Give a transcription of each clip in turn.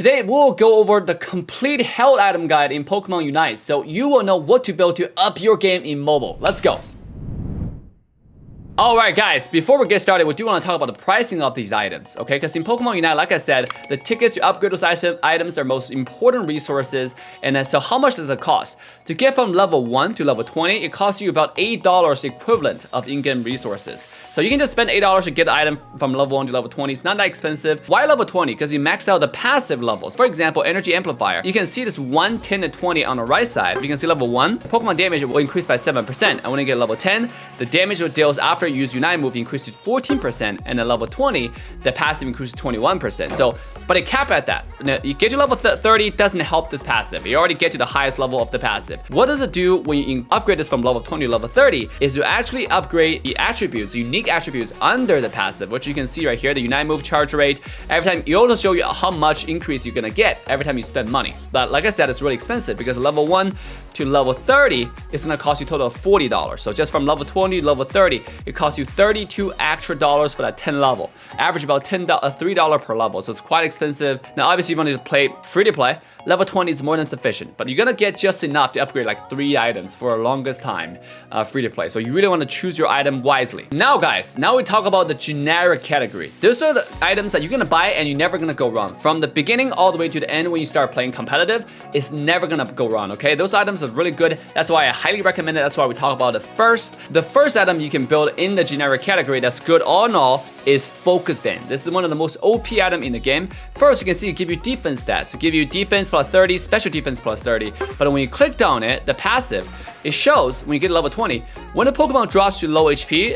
Today we'll go over the complete health item guide in Pokemon Unite, so you will know what to build to up your game in mobile. Let's go. Alright guys, before we get started, we do want to talk about the pricing of these items, okay? Because in Pokemon Unite, like I said, the tickets to upgrade those items are most important resources. And then, so how much does it cost? To get from level 1 to level 20, it costs you about $8 equivalent of in-game resources. So you can just spend $8 to get an item from level 1 to level 20. It's not that expensive. Why level 20? Because you max out the passive levels. For example, Energy Amplifier. You can see this 1, 10, and 20 on the right side. You can see level 1, Pokemon damage will increase by 7%. And when you get level 10, the damage it deals after you use Unite move increases to 14%. And at level 20, the passive increases to 21%. So, but it capped at that. Now, you get to level 30, doesn't help this passive. You already get to the highest level of the passive. What does it do when you upgrade this from level 20 to level 30? Is you actually upgrade the attributes, unique attributes under the passive, which you can see right here, the Unite move charge rate. Every time, you also show you how much increase you're gonna get every time you spend money. But like I said, it's really expensive because level 1 to level 30 is gonna cost you a total of $40. So just from level 20 to level 30, it costs you $32 extra for that 10 level. Average about $3 per level, so it's quite expensive. Now obviously if you want to play free to play, level 20 is more than sufficient, but you're gonna get just enough to upgrade like 3 items for the longest time free to play. So you really want to choose your item wisely. Now guys, now we talk about the generic category. Those are the items that you're gonna buy and you're never gonna go wrong. From the beginning all the way to the end when you start playing competitive, it's never gonna go wrong, okay? Those items are really good. That's why I highly recommend it. That's why we talk about it first. The first item you can build in the generic category that's good all in all is Focus Band. This is one of the most OP items in the game. First, you can see it give you defense stats. It give you defense plus 30, special defense plus 30. But when you click on it, the passive, it shows when you get to level 20, when a Pokemon drops to low HP,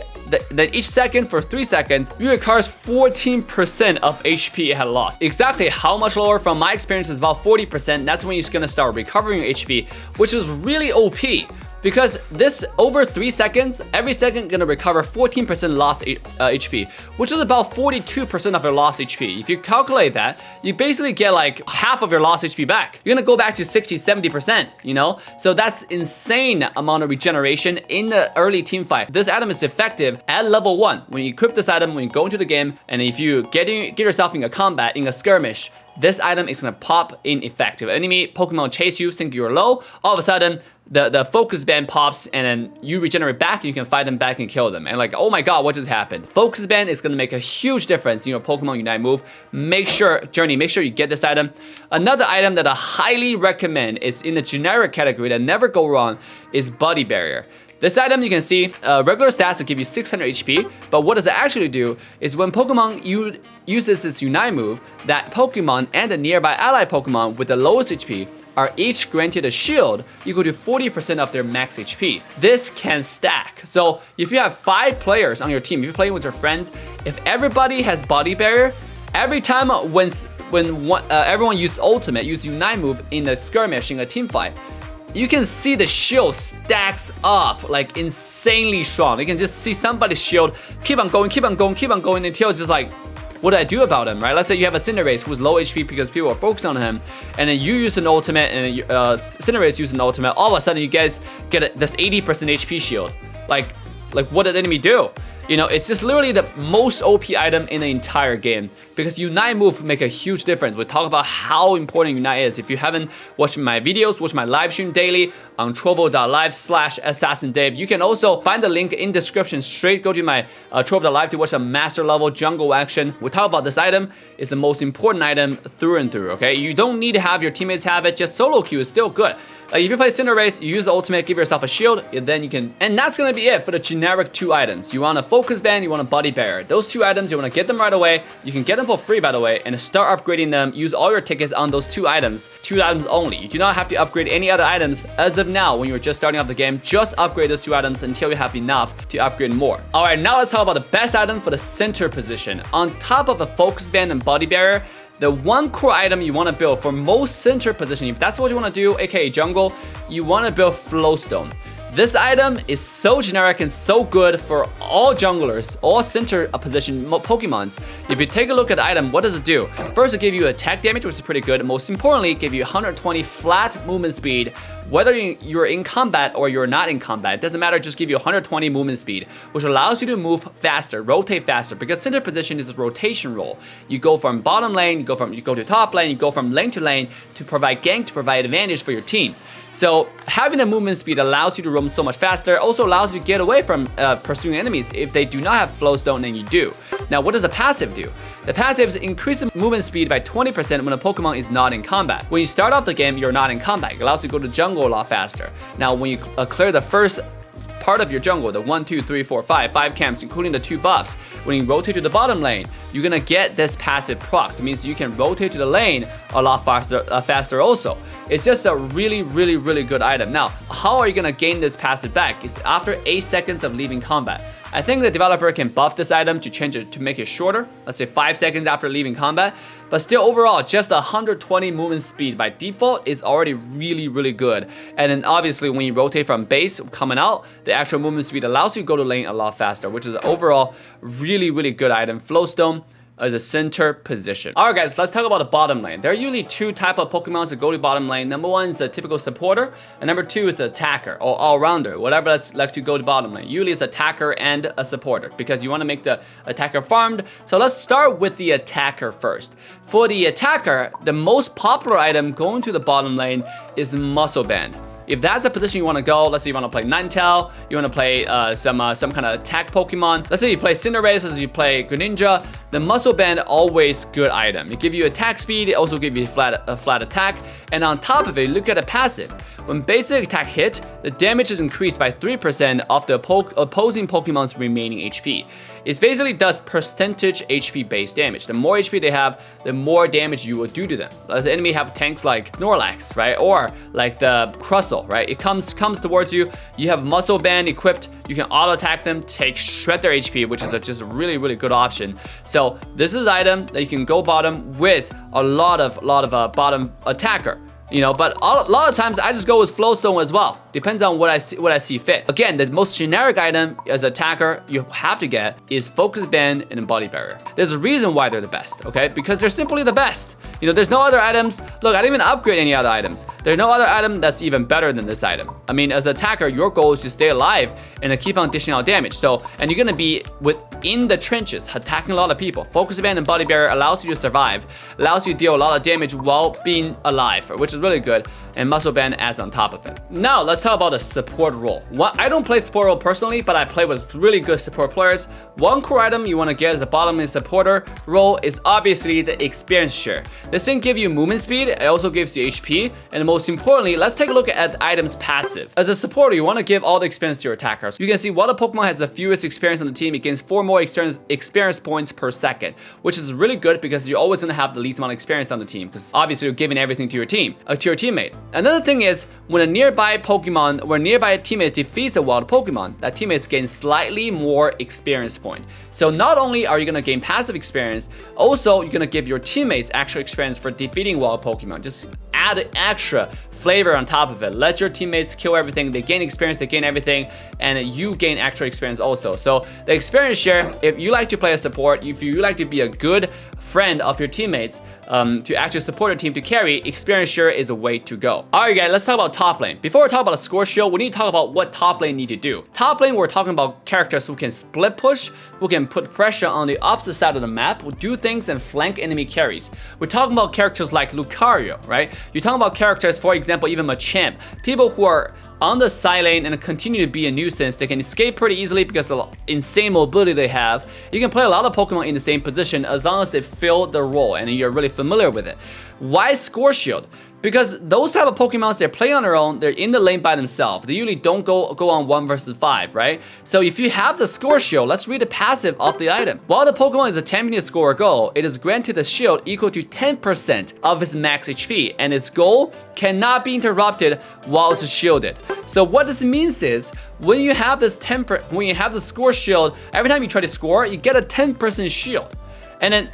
then each second for 3 seconds, you recovers 14% of HP it had lost. Exactly how much lower? From my experience is about 40%. That's when you're gonna start recovering your HP, which is really OP. Because this over 3 seconds, every second gonna recover 14% lost HP, which is about 42% of your lost HP. If you calculate that, you basically get like half of your lost HP back. You're gonna go back to 60, 70%, you know? So that's insane amount of regeneration in the early team fight. This item is effective at level 1. When you equip this item, when you go into the game, and if you get yourself in a combat, in a skirmish, this item is gonna pop in effective. Enemy Pokemon chase you, think you're low, all of a sudden, the Focus Band pops and then you regenerate back and you can fight them back and kill them. And like, oh my god, what just happened? Focus Band is gonna make a huge difference in your Pokemon Unite move. Make sure you get this item. Another item that I highly recommend is in the generic category that never go wrong is Body Barrier. This item you can see, regular stats will give you 600 HP, but what does it actually do is when Pokemon uses this Unite move, that Pokemon and the nearby ally Pokemon with the lowest HP are each granted a shield equal to 40% of their max HP. This can stack. So if you have 5 players on your team, if you're playing with your friends, if everybody has Body Barrier, every time when everyone uses Ultimate, use Unite move in a skirmish, in a team fight, you can see the shield stacks up like insanely strong. You can just see somebody's shield keep on going until it's just like, what do I do about him, right? Let's say you have a Cinderace who's low HP because people are focused on him, and then you use an ultimate, and Cinderace uses an ultimate. All of a sudden, you guys get this 80% HP shield. Like what did the enemy do? You know, it's just literally the most OP item in the entire game because Unite move make a huge difference. We talk about how important Unite is. If you haven't watched my videos, watch my live stream daily on trovo.live/AssassinDave. You can also find the link in description. Straight go to my trovo.live to watch a master level jungle action. We talk about this item. It's the most important item through and through, okay? You don't need to have your teammates have it. Just solo queue is still good. Like if you play Cinderace, you use the ultimate, give yourself a shield, and then you can... And that's gonna be it for the generic 2 items. You want a Focus Band, you want a Body Barrier. Those 2 items, you wanna get them right away. You can get them for free, by the way, and start upgrading them. Use all your tickets on those 2 items. 2 items only. You do not have to upgrade any other items as of now when you're just starting off the game. Just upgrade those 2 items until you have enough to upgrade more. Alright, now let's talk about the best item for the center position. On top of a Focus Band and Body Barrier, the one core item you want to build for most center position, if that's what you want to do, aka jungle, you want to build Flowstone. This item is so generic and so good for all junglers, all center position Pokemons. If you take a look at the item, what does it do? First, it gives you attack damage, which is pretty good. Most importantly, it gives you 120 flat movement speed. Whether you're in combat or you're not in combat, it doesn't matter, just give you 120 movement speed, which allows you to move faster, rotate faster, because center position is a rotation role. You go from bottom lane, you go to top lane, you go from lane to provide gank, to provide advantage for your team. So having the movement speed allows you to roam so much faster, also allows you to get away from pursuing enemies if they do not have flow stone and you do. Now, what does the passive do? The passive is increase the movement speed by 20% when a Pokemon is not in combat. When you start off the game, you're not in combat. It allows you to go to jungle a lot faster. Now, when you clear the first part of your jungle, the 1, 2, 3, 4, 5 camps, including the 2 buffs, when you rotate to the bottom lane, you're gonna get this passive proc. It means you can rotate to the lane a lot faster also. It's just a really good item. Now, how are you gonna gain this passive back? It's after 8 seconds of leaving combat. I think the developer can buff this item to change it, to make it shorter. Let's say 5 seconds after leaving combat. But still, overall, just 120 movement speed by default is already really good. And then obviously, when you rotate from base coming out, the actual movement speed allows you to go to lane a lot faster, which is overall really good item. Flowstone as a center position. Alright guys, let's talk about the bottom lane. There are usually 2 types of Pokemons that go to bottom lane. Number 1 is the typical supporter, and number 2 is the attacker or all-rounder, whatever that's like to go to bottom lane. Usually it's attacker and a supporter because you want to make the attacker farmed. So let's start with the attacker first. For the attacker, the most popular item going to the bottom lane is Muscle Band. If that's a position you want to go, let's say you want to play Ninetale, you want to play some kind of attack Pokemon. Let's say you play Cinderace, let's say you play Greninja. The Muscle Band always good item. It gives you attack speed, it also gives you a flat attack, and on top of it, look at the passive. When basic attack hit, the damage is increased by 3% of the opposing Pokemon's remaining HP. It basically does percentage HP based damage. The more HP they have, the more damage you will do to them. The enemy have tanks like Snorlax, right? Or like the Crustle, right? It comes towards you, you have Muscle Band equipped, you can auto attack them, shred their HP, which is just a really good option. So this is an item that you can go bottom with a lot of bottom attacker. You know, but a lot of times I just go with Flowstone as well. Depends on what I see fit. Again, the most generic item as an attacker you have to get is Focus Band and Body Barrier. There's a reason why they're the best, okay? Because they're simply the best. You know, there's no other items. Look, I didn't even upgrade any other items. There's no other item that's even better than this item. I mean, as an attacker, your goal is to stay alive and to keep on dishing out damage. So, and you're gonna be within the trenches, attacking a lot of people. Focus Band and Body Barrier allows you to survive, allows you to deal a lot of damage while being alive, which is really good. And Muscle Band adds on top of it. Now, let's talk about the support role. I don't play support role personally, but I play with really good support players. One core item you want to get as a bottom lane supporter role is obviously the experience share. This thing gives you movement speed, it also gives you HP, and most importantly, let's take a look at the item's passive. As a supporter, you want to give all the experience to your attackers. You can see what a Pokemon has the fewest experience on the team, it gains 4 more experience points per second, which is really good because you're always going to have the least amount of experience on the team, because obviously you're giving everything to your team, to your teammate. Another thing is, when a nearby teammate defeats a wild Pokemon, that teammate gains slightly more experience point. So not only are you gonna gain passive experience, also you're gonna give your teammates actual experience for defeating wild Pokemon. Just add extra flavor on top of it. Let your teammates kill everything, they gain experience, they gain everything, and you gain extra experience also. So the experience share, if you like to play a support, if you like to be a good friend of your teammates, to actually support your team to carry, experience share is a way to go. Alright guys, let's talk about top lane. Before we talk about a score shield, we need to talk about what top lane need to do. Top lane, we're talking about characters who can split push, who can put pressure on the opposite side of the map, who do things and flank enemy carries. We're talking about characters like Lucario, right? You're talking about characters, for example, even Machamp. People who are on the side lane and continue to be a nuisance. They can escape pretty easily because of the insane mobility they have. You can play a lot of Pokemon in the same position as long as they fill the role and you're really familiar with it. Why Score Shield? Because those type of Pokemons, they play on their own, they're in the lane by themselves. They usually don't go on 1 versus 5, right? So if you have the Score Shield, let's read the passive of the item. While the Pokemon is attempting to score a goal, it is granted a shield equal to 10% of its max HP, and its goal cannot be interrupted while it's shielded. So what this means is, when you have this Score Shield, every time you try to score, you get a 10% shield. And then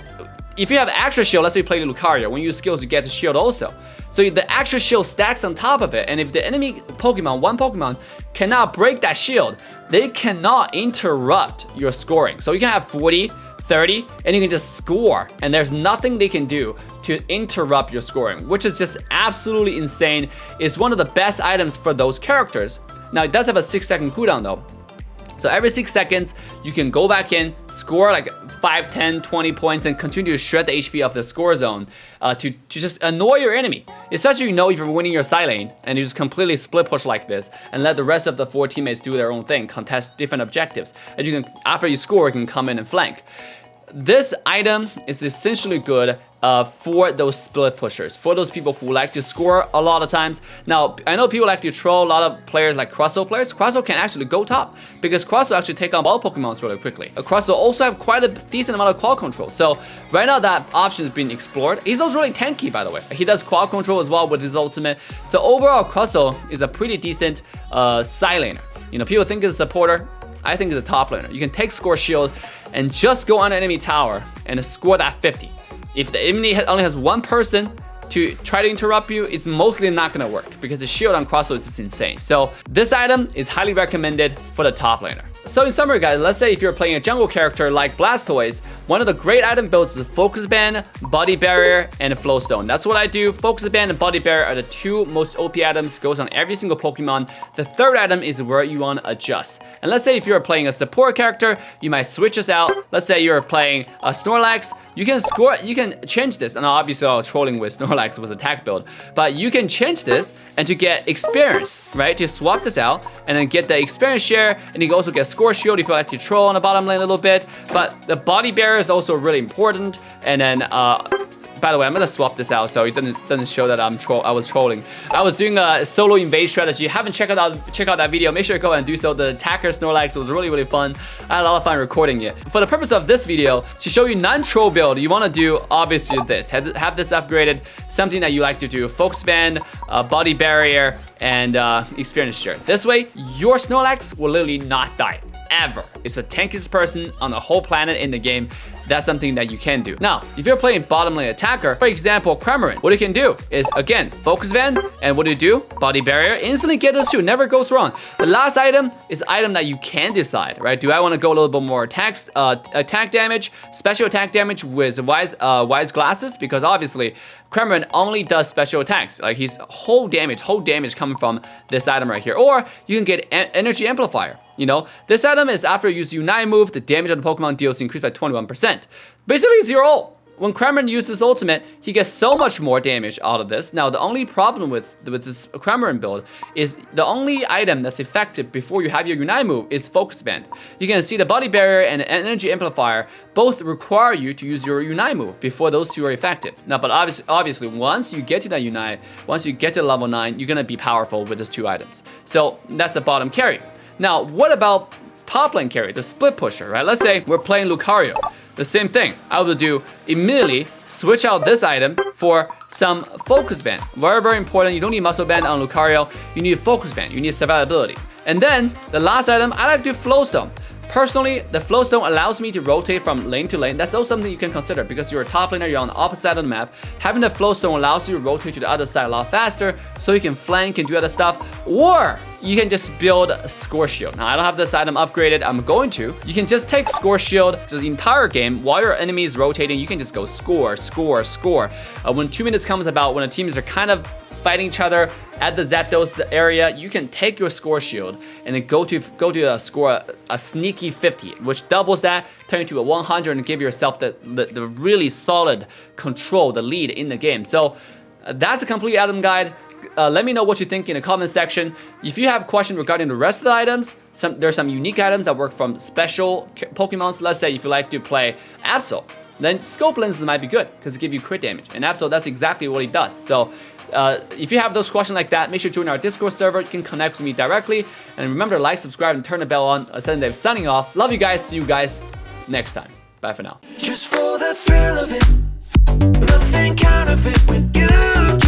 if you have extra shield, let's say you play Lucario, when you use skills, you get the shield also. So the extra shield stacks on top of it, and if the enemy Pokemon, one Pokemon, cannot break that shield, they cannot interrupt your scoring. So you can have 40, 30, and you can just score, and there's nothing they can do to interrupt your scoring, which is just absolutely insane. It's one of the best items for those characters. Now, it does have a 6-second cooldown though. So every 6 seconds, you can go back in, score like 5, 10, 20 points, and continue to shred the HP of the score zone to just annoy your enemy. Especially, you know, if you're winning your side lane and you just completely split push like this and let the rest of the 4 teammates do their own thing, contest different objectives. And you can, after you score, you can come in and flank. This item is essentially good for those split pushers, for those people who like to score a lot of times. Now, I know people like to troll a lot of players like Crustle players. Crustle can actually go top because Crustle actually take on all Pokemons really quickly. Crustle also have quite a decent amount of qual control. So right now that option is being explored. He's also really tanky, by the way. He does qual control as well with his ultimate. So overall, Crustle is a pretty decent side laner. You know, people think he's a supporter. I think it's a top laner. You can take score shield and just go on an enemy tower and score that 50. If the enemy only has one person to try to interrupt you, it's mostly not gonna work because the shield on Crustle is just insane. So this item is highly recommended for the top laner. So in summary, guys, let's say if you're playing a jungle character like Blastoise, one of the great item builds is Focus Band, Body Barrier, and Flowstone. That's what I do. Focus Band and Body Barrier are the 2 most OP items, goes on every single Pokemon. The 3rd item is where you want to adjust. And let's say if you're playing a support character, you might switch this out. Let's say you're playing a Snorlax, you can change this. And obviously I was trolling with Snorlax was attack build, but you can change this and to get experience, right? To swap this out and then get the experience share, and you can also get score shield if you like to troll on the bottom lane a little bit. But the body barrier is also really important. And then by the way, I'm gonna swap this out so it doesn't show that I was trolling. I was doing a solo invade strategy. Haven't check out that video, make sure to go and do so. The attacker Snorlax was really fun. I had a lot of fun recording it. For the purpose of this video, to show you non-troll build, you want to do obviously this. Have this upgraded, something that you like to do. Focus Band, Body Barrier, and experience share. This way, your Snorlax will literally not die ever. It's the tankiest person on the whole planet in the game. That's something that you can do. Now, if you're playing bottom lane attacker, for example, Cramorant, what you can do is, again, Focus Band, and what do? Body Barrier, instantly get this too, never goes wrong. The last item is item that you can decide, right? Do I want to go a little bit more attack damage, special attack damage with wise glasses? Because obviously, Cramorant only does special attacks. Like his whole damage coming from this item right here. Or you can get energy amplifier. You know, this item is after you use Unite move, the damage of the Pokemon deals increased by 21%. Basically, it's your ult. When Cramorant uses ultimate, he gets so much more damage out of this. Now, the only problem with this Cramorant build is the only item that's effective before you have your Unite move is Focus Band. You can see the Body Barrier and Energy Amplifier both require you to use your Unite move before those 2 are effective. Now, but obviously, once you get to that Unite, once you get to level 9, you're gonna be powerful with those 2 items. So that's the bottom carry. Now, what about top lane carry, the split pusher, right? Let's say we're playing Lucario. The same thing. I would do immediately switch out this item for some Focus Band. Very important. You don't need Muscle Band on Lucario. You need Focus Band. You need survivability. And then the last item, I like to do Flowstone. Personally, the Flowstone allows me to rotate from lane to lane. That's also something you can consider because you're a top laner, you're on the opposite side of the map. Having the Flowstone allows you to rotate to the other side a lot faster so you can flank and do other stuff. Or you can just build Score Shield. Now, I don't have this item upgraded. I'm going to. You can just take Score Shield to the entire game. While your enemy is rotating, you can just go score. When 2 minutes comes about, when the teams are kind of fighting each other at the Zapdos area, you can take your Score Shield and then go to score a sneaky 50, which doubles that, turn into a 100, and give yourself the really solid control, the lead in the game. So that's the complete item guide. Let me know what you think in the comment section. If you have questions regarding the rest of the items, there's some unique items that work from special Pokemons. Let's say if you like to play Absol, then Scope Lenses might be good because it gives you crit damage. And Absol, that's exactly what it does. So if you have those questions like that, make sure to join our Discord server. You can connect with me directly. And remember to like, subscribe, and turn the bell on. Dave signing off. Love you guys. See you guys next time. Bye for now. Just for the thrill of it, nothing counterfeit with you.